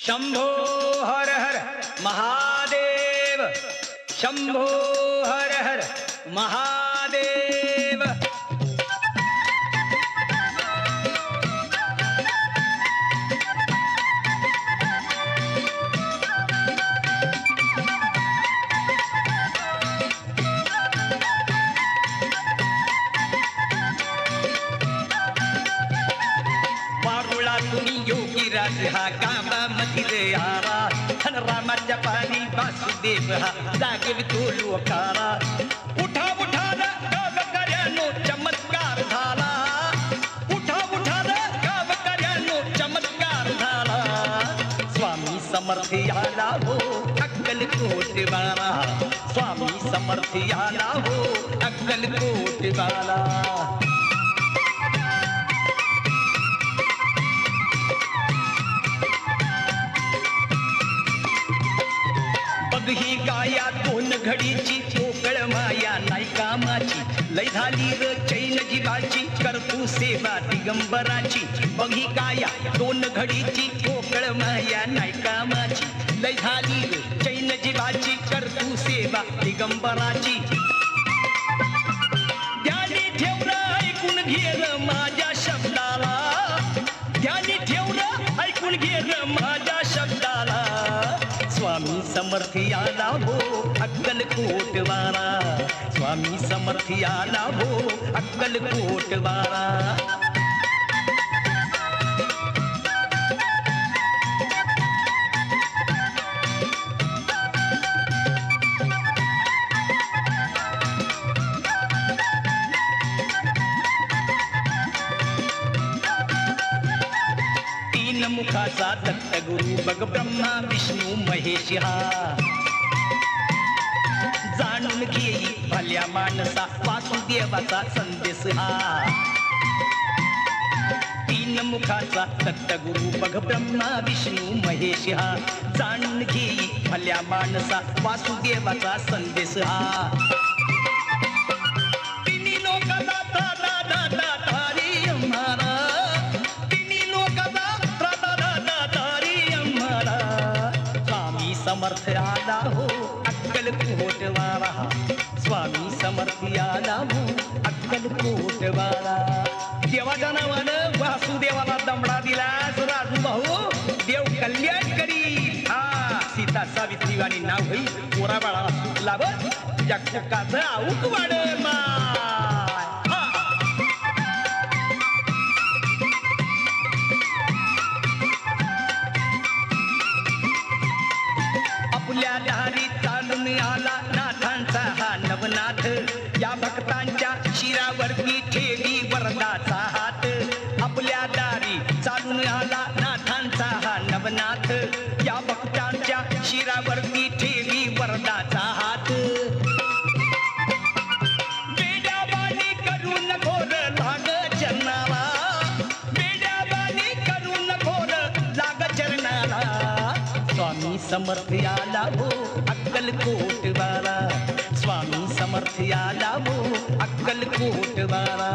शंभो हर हर महादेव, शंभो हर हर महादेव। योगीराज हा कामामध्ये आरा, धन रामाच्या पाणी वासुदेव हा जागे तो लोकारा। उठा उठा रे गावकऱ्यांनो चमत्कार झाला, उठा उठा रे गावकऱ्यांनो चमत्कार झाला। स्वामी समर्थ आला हो अक्कलकोट वाला, स्वामी समर्थ आला हो अक्कलकोट वाला। ही गाया दोन घडीची पोकळ माया नाही कामाची, लय झाली र चैन जीवाची करतू सेवा दिगंबराची। बघी गाया दोन घडीची पोकळ माया नाही कामाची, लय झाली र चैन जीवाची करतू सेवा दिगंबराची। ध्यानी ठेवलं ऐकून घेर माझ्या शब्दाला, ध्यानी ठेवलं ऐकून घेर माझ्या शब्दाला। स्वामी समर्थ आला हो अक्कलकोट वाला, स्वामी समर्थ आला हो अक्कलकोट वाला। तीन मुखाचा दत्त गुरु बग ब्रह्मा विष्णू महेश हा, जाणून घेई भल्या माणसा वासुदेवाचा संदेश हा। तीन मुखाचा दत्त गुरु बग ब्रह्मा विष्णू महेश हा, जाणून घेई भल्या माणसा वासुदेवाचा संदेश हा। तिन्ही लोकांना दादा दादा तारी आम्हाला, समर्थ आला हो अक्कलकोट वाला, स्वामी समर्थ आला हो अक्कलकोट वाला। देवाच्या नावानं वासुदेवाला दमडा दिलास राजू भाऊ, देव कल्याण करी। हा सीता सावित्री वाणी नाव होई, पोरा बाळाला सुख लाभ तुझ्या कुकाचं आऊक वाढ माय। आपल्या दारी चालून आला नाथांचा हा नवनाथ, या भक्तांच्या शिरावरती ठेवी वरदाचा हात। आपल्या दारी चालून आला नाथांचा हा नवनाथ, या भक्तांच्या शिरावरती ठेवी वरदाचा हात। बेड्यावानी करून घोर लाग चरणाला, बेड्यावानी करून घोर लाग चरणाला। स्वामी समर्थ आला हो अक्कलकोट वाला, स्वामी समर्थ आला हो अक्कलकोट वाला।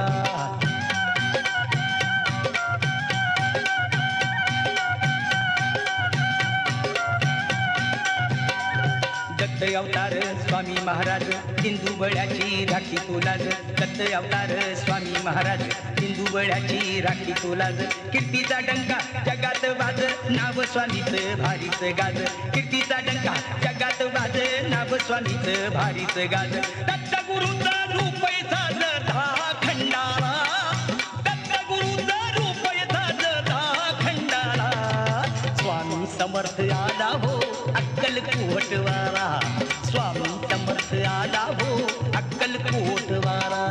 दत्त अवतार स्वामी महाराज हिंदुबळ्याची राखी तुलाज, दत्त अवतार स्वामी महाराज हिंदुबळ्याची राखी तुलाज। कीर्तीचा डंका जगात वाज, नाव स्वामीच भारीच गाज, कीर्तीचा डंका जगात वाज, नाव स्वामीच भारीच गाज। दत्त गुरुचा रूप साज दहा खंडाला, दत्त गुरुचा रूप साज दहा खंडाला। स्वामी समर्थ आला हो अक्कलकोट वाला, स्वामी समर्थ आला हो अक्कलकोट वाला।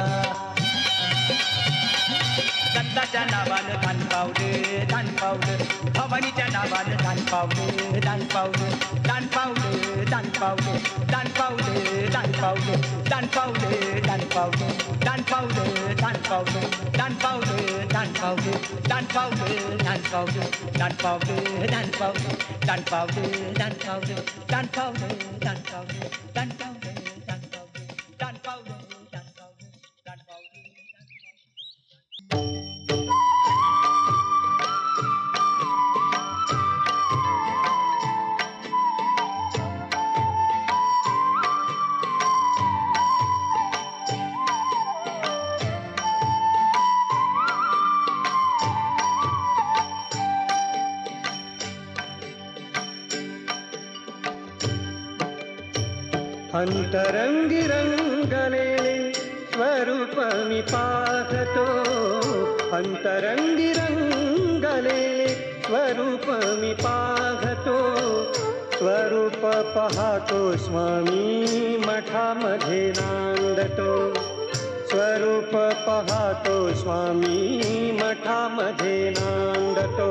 दत्ताच्या नावानं दान पावलं दान पावलं, भवानीच्या नावानं दान पावलं दान पावलं, दान पावलं दान पावलं, दान पावलं दान पावलं, दान पावलं दान पावलं, दान पावलं दान पावलं, दान पावलं दान पावलं, दान पावलं दान पावलं, दान पावलं दान पावलं, दान पावलं दान पावलं, दान पावलं दान पावलं, दान पावलं दान पावलं, दान पावलं दान पावलं, दान पावलं। अंतरंगी रंगलेले स्वरूप मी पाहतो, अंतरंगी रंगलेले स्वरूप मी पाहतो, स्वरूप पाहतो स्वामी मठामध्ये नांदतो, स्वरूप पाहतो स्वामी मठामध्ये नांदतो,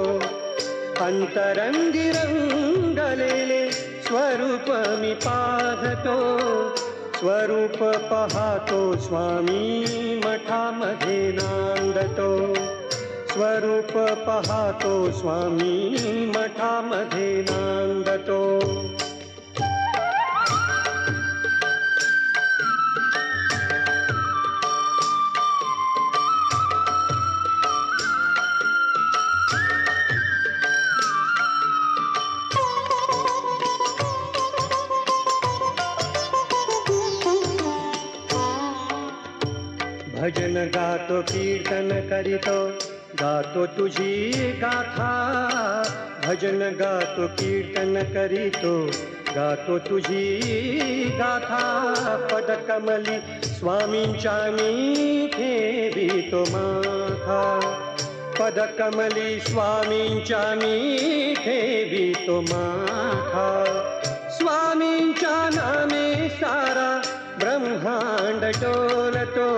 अंतरंगी रंगलेले स्वरूप मी पाहतो, स्वरूप पाहतो स्वामी मठामध्ये नांदतो, स्वरूप पाहतो स्वामी मठामध्ये नांदतो. भजन गातो कीर्तन करीतो, गातो तुझी गाथा, भजन गातो कीर्तन करीतो, गातो तुझी गाथा, पदकमली स्वामींच्या मी ठेवितो माथा, पदकमली स्वामींच्या मी ठेवितो माथा, स्वामींच्या नामे सारा ब्रह्मांड डोलतो,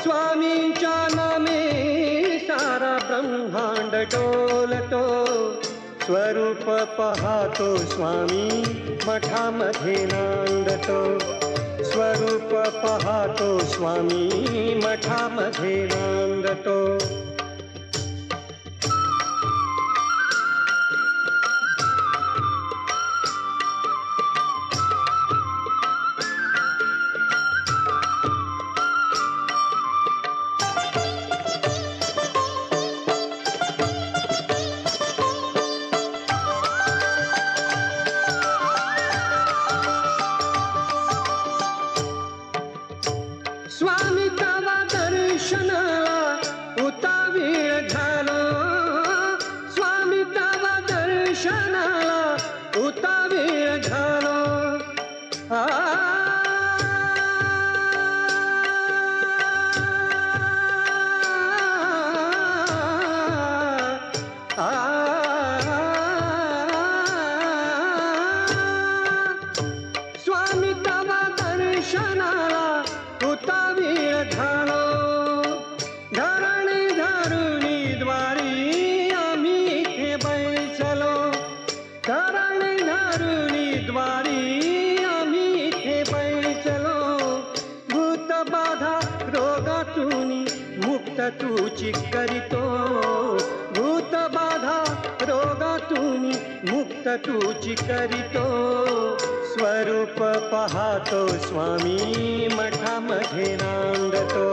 स्वामींच्या नामे सारा ब्रह्मांड डोलतो, स्वरूप पाहतो स्वामी मठामध्ये नांदतो, स्वरूप पाहतो स्वामी मठामध्ये नांदतो. स्वामी तवा दर्शनाला उतावीळ झालो, स्वामी तवा दर्शनाला उतावीळ झालो, स्वामी तवा दर्शनाला उतावीळ झालो, धरणी धरुणी द्वारी आम्ही इथे बैसलो, धरणी धरुणी द्वारी आम्ही इथे बैसलो, भूतबाधा रोगातून मुक्त तुची करीतो, भूतबाधा रोगातून मुक्त तुची करीतो, स्वरूप पाहतो स्वामी मठामध्ये नांदतो,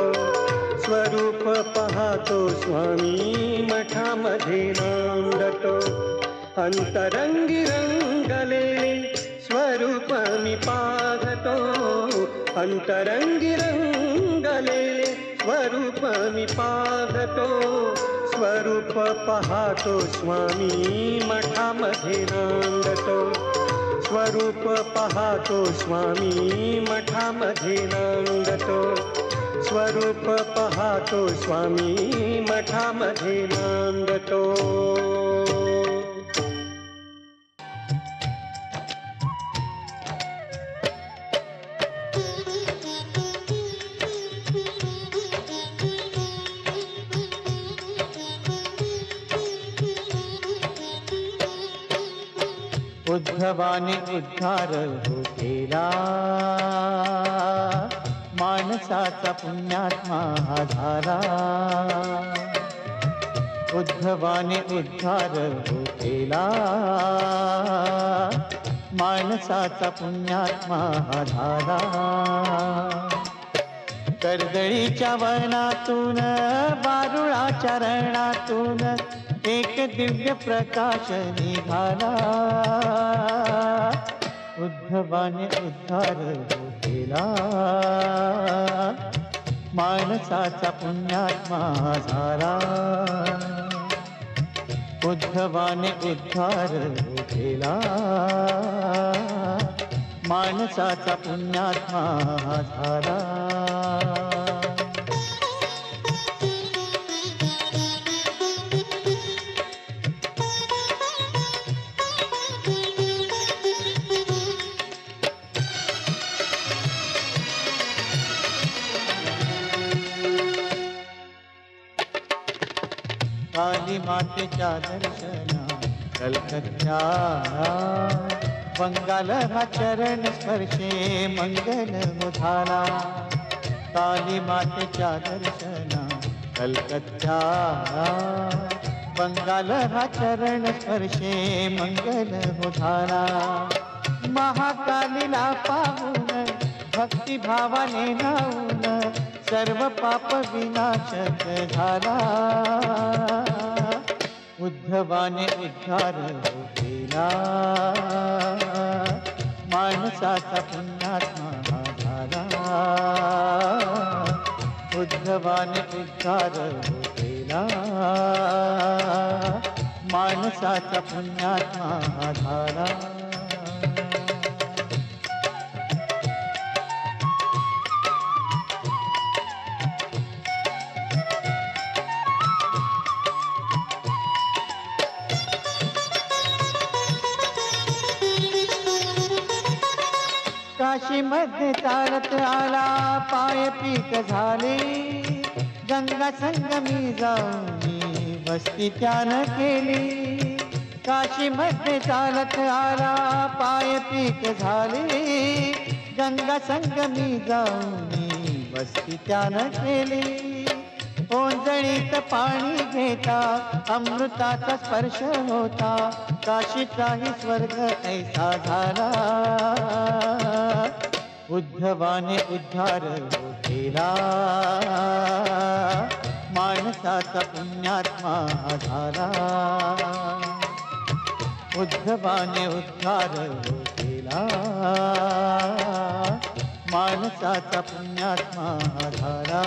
स्वरूप पाहतो स्वामी मठामध्ये नांदतो, अंतरंगी रंगलेले स्वरूप मी पाहतो, अंतरंगी रंगलेले स्वरूप मी पाहतो, स्वरूप पाहतो स्वामी मठामध्ये नांदतो, स्वरूप पाहतो स्वामी मठामध्ये नांदतो, स्वरूप पाहतो स्वामी मठामध्ये नांदतो. उद्धवाने उद्धार हो केला, माणसाचा पुण्यात्मा हा झाला, उद्धवाने उद्धार हो केला, माणसाचा पुण्यात्मा हा झाला, कर्दळीच्या वनातून बारुळाच्या रणातून एक दिव्य प्रकाश निघाला, उद्धवाने उद्धार हो केला, माणसाचा पुण्यात्मा झाला, उद्धवाने उद्धार हो केला, माणसाचा पुण्यात्मा झाला. काली मातेच्या दर्शना कलकत्ता बंगाल हा चरण स्पर्शे मंगल मुधाला. काली मातेच्या दर्शना कलकत्ता बंगाल हा चरण स्पर्शे मंगल मुधाला. महाकालीला पाहून भक्तिभावाने नाऊन सर्व पाप विनाशक झाला. उद्धवाने उद्धार केला माणसाचा पुण्यात्मा झाला. उद्धवाने उद्धार केला माणसाचा पुण्यात्मा झाला. काशी मध्ये चालत आला पाय पीक झाले. गंगा संगमी जाऊन वस्ती त्यानं केली. काशी मध्ये चालत आला पाय पीक झाले. गंगा संगमी जाऊन वस्ती त्यानं केली. ओंजळीत पाणी घेता अमृताचा स्पर्श होता. काशीचाही स्वर्ग ऐसा झाला. उद्धवाने उद्धार केला माणसाचा पुण्यात्मा झाला. उद्धवाने उद्धार केला माणसाचा पुण्यात्मा झाला.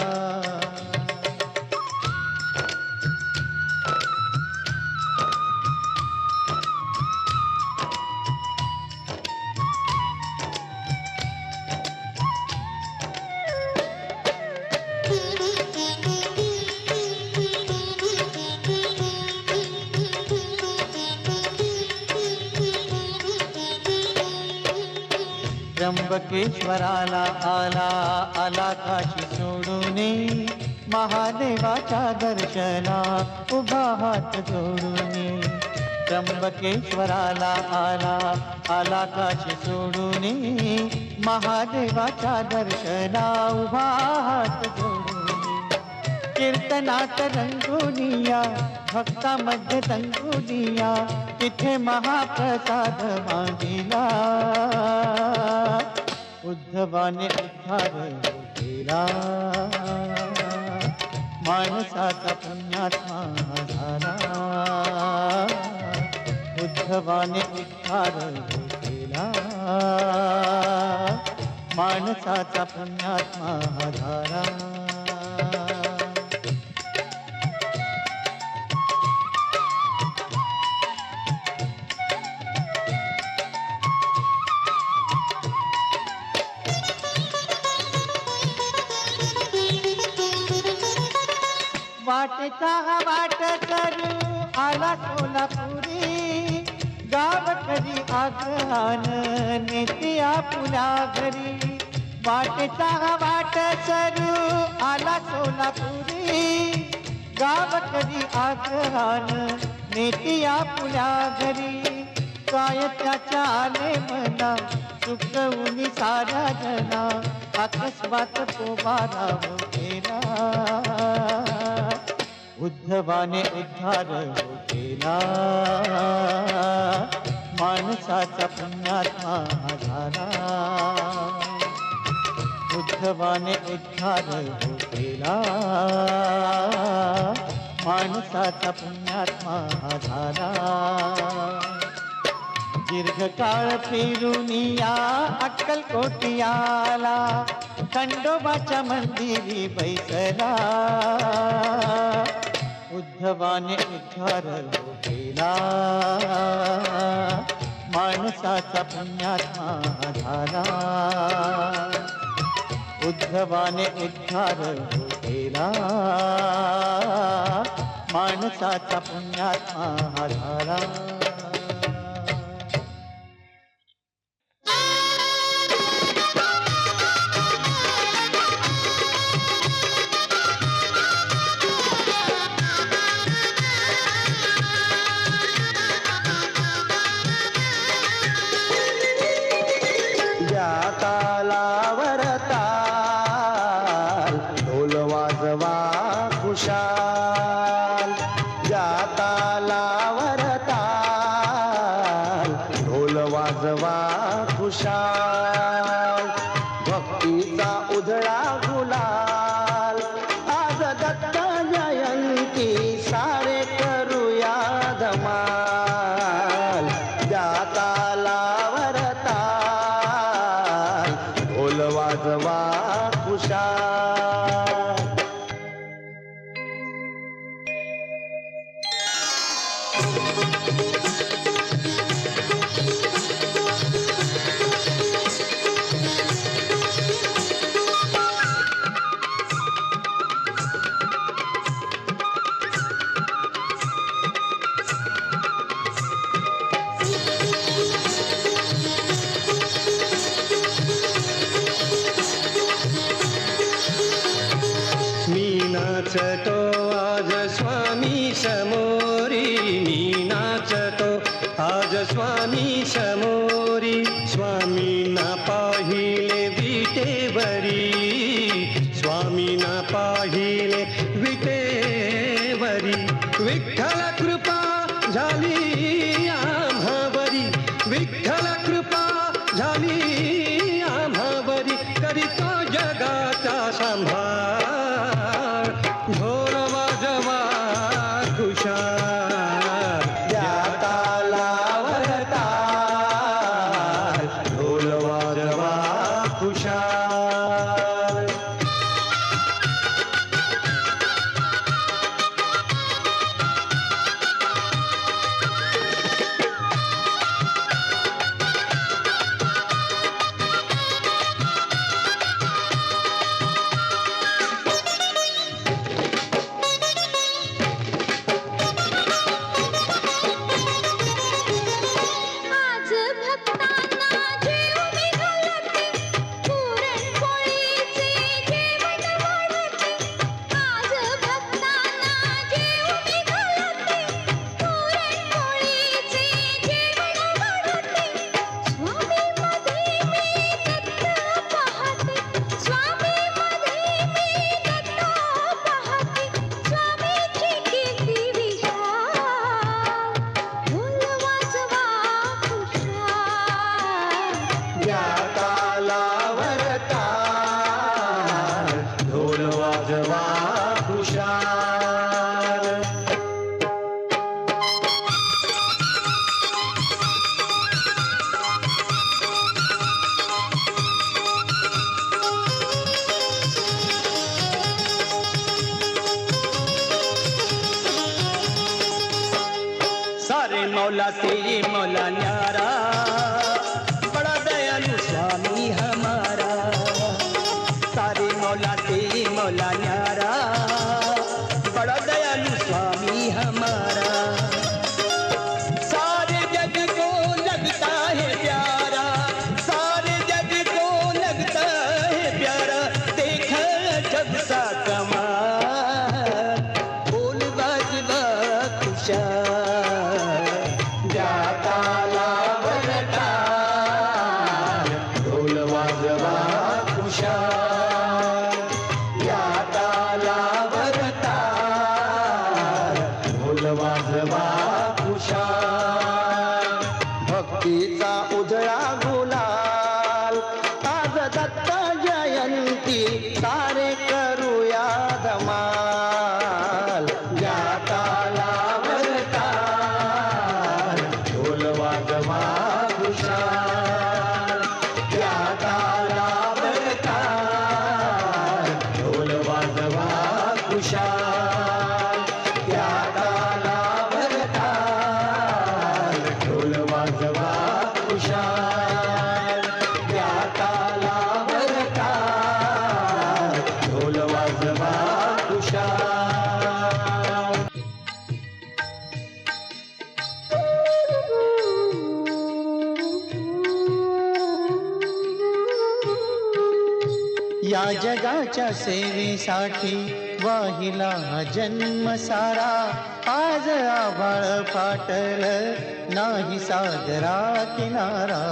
त्र्यंबकेश्वराला आला आला काशी सोडूने. महादेवाच्या दर्शना उभा हात जोडूने. त्र्यंबकेश्वराला आला आला काशी सोडूने. महादेवाच्या दर्शना उभा हात जोडूने. कीर्तनात रंगुनिया भक्तामध्ये तंगुनिया तिथे महाप्रसाद मागिला. उद्धवाने उद्धार केला माणसाचा पुण्यात्मा झाला. उद्धवाने उद्धार केला माणसाचा पुण्यात्मा झाला. वाटेचा वाट करू आला सोलापुरी. गावकरी आग्रहान नेते आपुला घरी. वाटेचा वाट करू आला सोलापुरी. गावकरी आग्रहान नेते आपुला घरी. काय त्याच्या आले मना सुखवून साऱ्या जना. अकस्मात पोबाराव केला. उद्धवाने उद्धार केला माणसाचा पुण्यात्मा झाला. उद्धवाने उद्धार केला माणसाचा पुण्यात्मा झाला. दीर्घकाळ फिरून या अक्कलकोटी आला. खंडोबाच्या मंदिरी बैसला. उद्धवाने उद्धार केला माणसाचा पुण्यात्मा झाला. उद्धवाने उद्धार केला, माणसाचा पुण्यात्मा झाला. तालावर ताल ढोल वाजवा खुशाल. ज्या तालावर ताल ढोल वाजवा खुशाल. भक्तीचा उधळा गुलाल आज दत्त जयंती सारे करूया धमाल. ज्या तालावर ढोल वाजवा खुशाल. नाचतो आज स्वामी समोरी, मी नाचतो आज स्वामी समोरी. स्वामींना पाहिले विटेवरी, स्वामींना पाहिले विटेवरी. विठ्ठल कृपा झाली आम्हावरी, विठ्ठल कृपा झाली आम्हावरी. करीतो जगाचा सांभाळ ढोल वाजवा खुशाल. ज्या तालावर ताल ढोल वाजवा खुशाल. मौला तेरे मौला न्यारा, बड़ा दयालु स्वामी हमारा. सारे मौला तेरे मौला न्यारा, बड़ा दयालु स्वामी हमारा. सारे जग को लगता है प्यारा, सारे जग को लगता है प्यारा. देखा जब सा कमाल बोल बाजवा खुशाल. भक्तीचा उधळा गुलाल आज दत्त जयंती सारे करूया धमाल. या तालावर ताल ढोल वाजवा खुशाल. या तालावर ताल ढोल वाजवा खुशाल. या तालावर ताल ढोल वाजवा या जगाच्या सेवेसाठी वाहिला हा जन्म सारा. आज आभाळ फाटल नाही सागरा किनारा.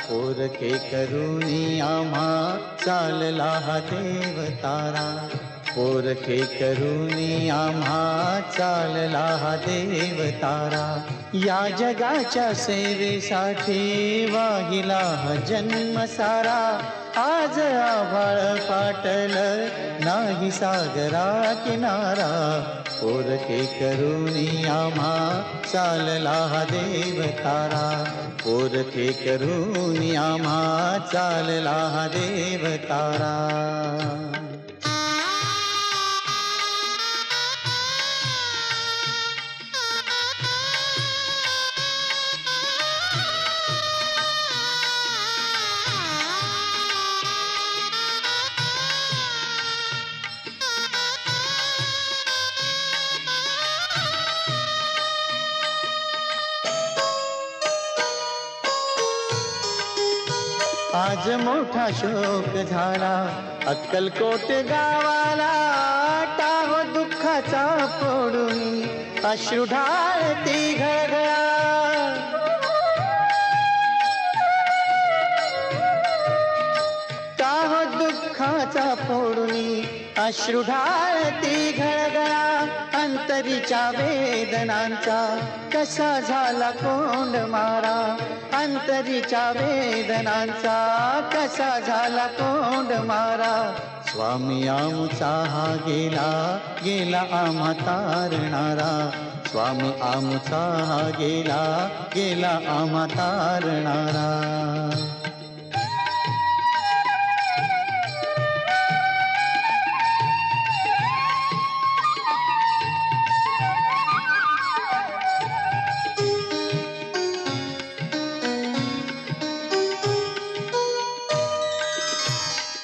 पोरके करुणी आम्हा चालला हा देव तारा. पोरके करुणी आम्हा चालला हा देव तारा. या जगाच्या सेवेसाठी वाहिला हा जन्म सारा. आज आभाळ फाटल नाही सागरा किनारा. पोरके करुणी आम्हा चालला हा देव तारा. पोरके करुणी आम्हा चालला हा देव तारा. आज मोठा शोक झाला अक्कलकोट गावाला. टाहो दुःखाचा फोडून अश्रू ढाळती घळघळा. टाहो दुःखाचा फोडून अश्रू ढाळती घळघळा. अंतरीच्या वेदनांचा कसा झाला कोंड मारा. अंतरीच्या वेदनांचा कसा झाला कोंड मारा. स्वामी आमचा हा गेला गेला आम्हा तारणारा. स्वामी आमचा हा गेला गेला आम्हा तारणारा.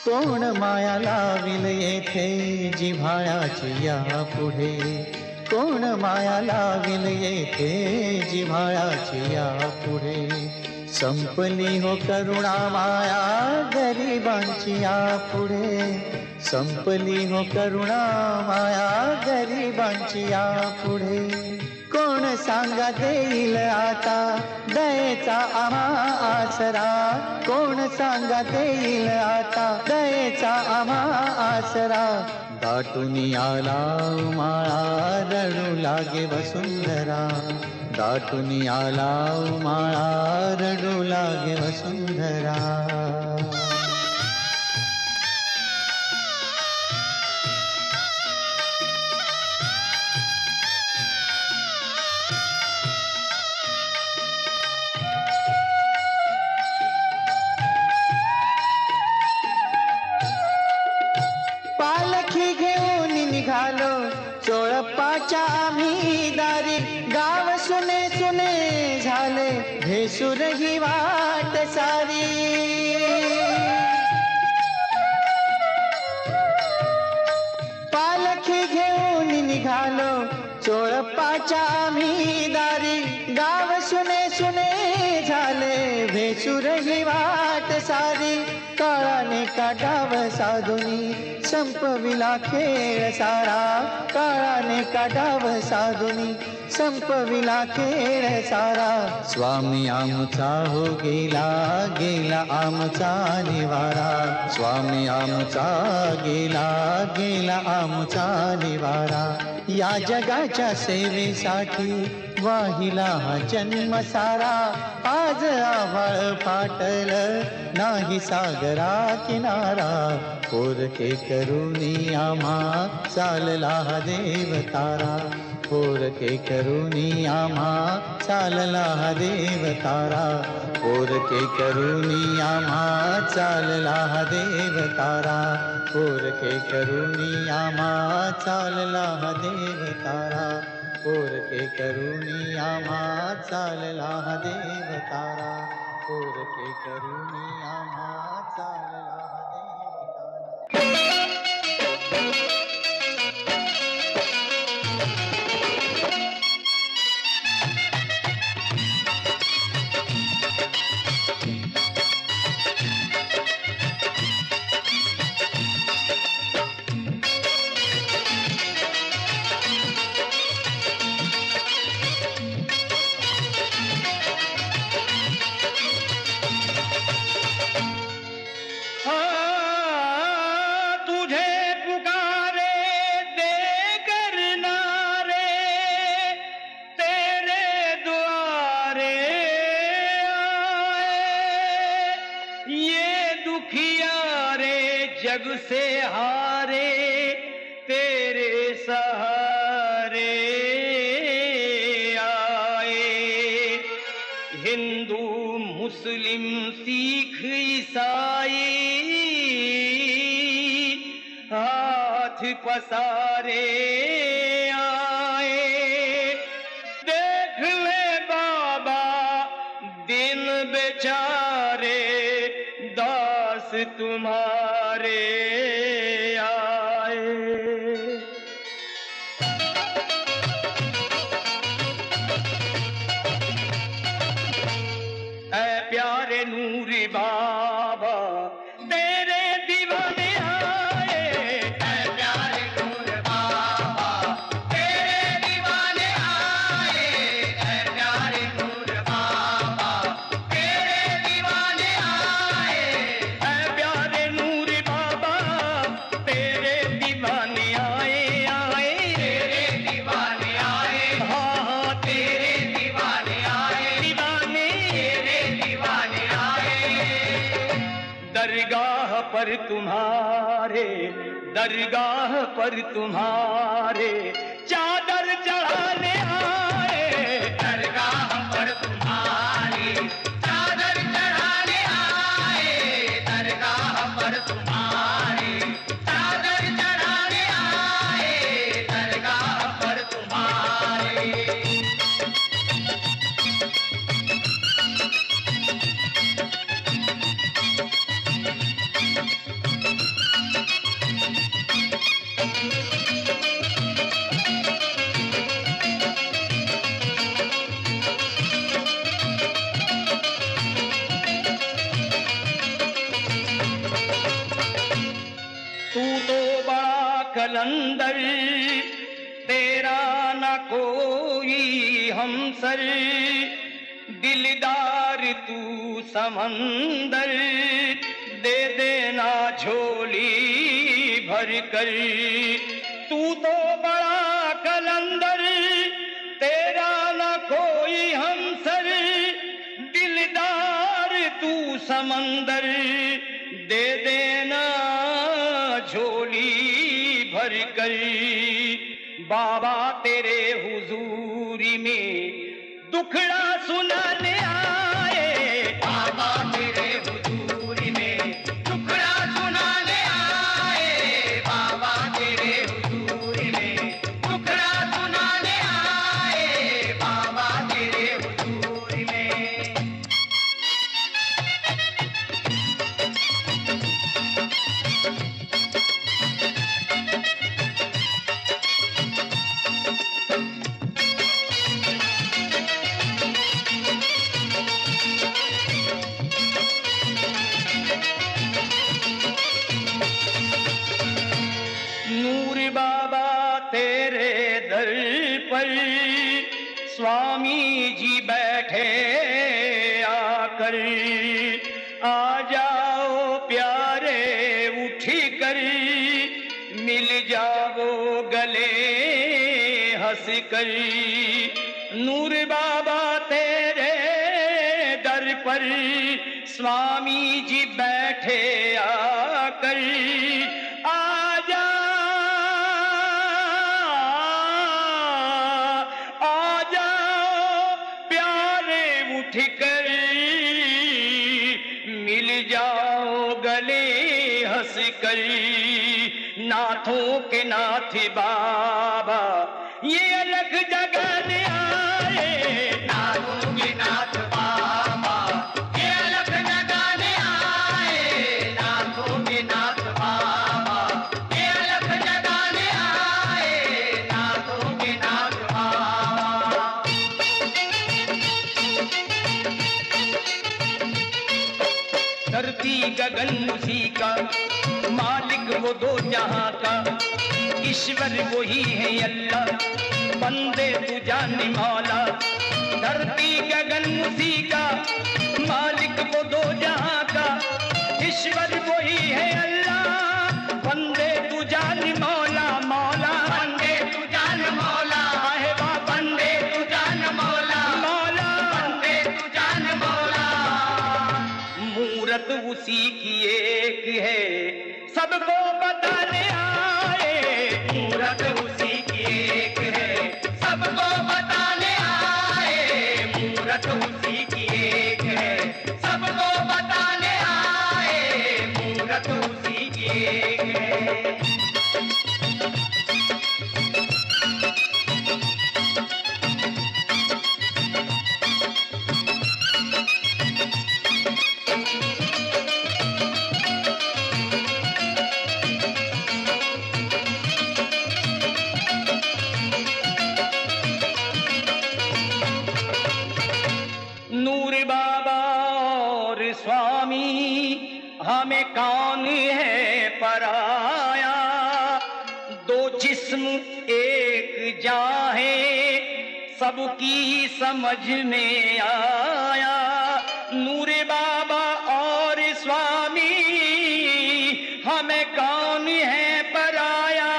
कोण माया लाविल येथे जिव्हाळ्याची या पुढे. कोण माया लाविल येथे जिव्हाळ्याची या पुढे. संपली हो करुणा माया गरिबांची या पुढे. संपली हो करुणा माया गरिबांची या पुढे. कोण सांगा देईल आता दयेचा आम्हा आसरा. कोण सांगा देईल आता दयेचा आम्हा आसरा. दाटून आला माळा रडू लागे वसुंधरा. दाटून आला माळा रडू लागे वसुंधरा. पालखी घेऊन निघालो चोळप्पाच्या आम्ही दारी. गाव सुने सुने झाले भेसूर ही वाट सारी. पालखी घेऊन निघालो चोळप्पाच्या आम्ही दारी. गाव सुने सुने झाले भेसूर ही वाट सारी. काळाने काटाव साधुनी संपविला खेळ सारा. काळाने काटाव साधुनी संपविला खेळ सारा. स्वामी आमचा हो गेला गेला आमचा निवारा. स्वामी आमचा गेला गेला आमचा निवारा. या जगाच्या सेवेसाठी वाहिला हा जन्म सारा. आज आभाळ फाटल नाही सागरा किनारा. पोरके करुणी आम्हा चालला हा देव तारा. पोरके करुणी आम्हा चालला हा देव तारा. पोरके करुणी आम्हा चालला हा देव तारा. पोरके करुणी आम्हा चालला हा देव तारा. पोरके करुणी आम्हा चालला हा देव तारा. पोरके करुणी आम्हा चालला हा देव तारा. जग से हारे तेरे सहारे आए। हिंदू मुस्लिम सिख ईसाई हाथ पसारे आए। देख ले बाबा दिन बेचारे दास तुम्हारे आए। ऐ प्यारे नूर बाबा तेरे दीवाने आए। ऐ प्यारे नूर बाबा तेरे दीवाने आए। ऐ प्यारे नूर बाबा तेरे दीवाने आए। ऐ प्यारे नूर बाबा तेरे दीवाने आए आए। तेरे दीवाने आए। हाँ हाँ तेरे दीवाने आए। दीवाने तेरे दीवाने आए। दरगाह पर तुम्हारे, दरगाह पर तुम्हारे चादर चढ़ाने आए। दरगाह पर तुम्हारी चादर चढ़ाने आए। दरगाह पर तुम्हारी चादर चढ़ाने आए। दरगाह पर तुम्हारी। तू तो बड़ा कलंदर तेरा न कोई हमसर। दिलदार तू समंदर दे देना झोली भर कर। तू तो बड़ा कलंदर तेरा न कोई हमसर। दिलदार तू समंदर दे देना झोली भर कर। बाबा तेरे हुजूरी में दुखड़ा सुनाने आए। बाबा तेरे हुजूरी में दुखड़ा सुनाने आए। बाबा तेरे हुजूरी में दुखड़ा सुनाने आए। बाबा तेरे हुजूरी में। नूर बाबा तेरे दर पर स्वामी जी बैठे आकर। आ जाओ प्यारे उठ कर मिल जाओ गले हंस कर। नूर बाबा तेरे दर पर स्वामी जी बैठे आकर। आजा आजा प्यारे उठ कर मिल जाओ गले हंस कर। नाथों के नाथ बाबा ये अलग जगाने आए। नाथों के नाथ बाबा ये अलग जगाने आए। नाथों के नाथ बाबा ये अलग जगाने आए। नाथों के नाथ बाबा। धरती गगन उसी का मालिक वो दो जहां का। ईश्वर वही है अल्लाह बंदे तू जाने मौला। धरती गगन उसी का मालिक वो दो जहां का। ईश्वर वही है अल्लाह बंदे तू जाने मौला। मौला बंदे तू जान मौला। है बा बंदे तू जान मौला। मौला बंदे तू जान मौला। मूरत उसी की एक है सबको बताने आए, मूरत उसी की एक है। सबको बताने आए, मूरत उसी की एक है। सबको बताने आए, मूरत उसी की एक है। नूर बाबा और स्वामी हमें कौन है पराया, दो जिस्म एक जान है सबकी समझ में आया। नूर बाबा और स्वामी हमें कौन है पराया,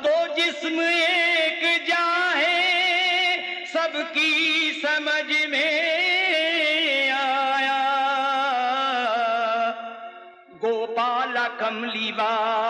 दो जिस्म एक जान है सबकी समझ में आया। गोपाला कमली बाला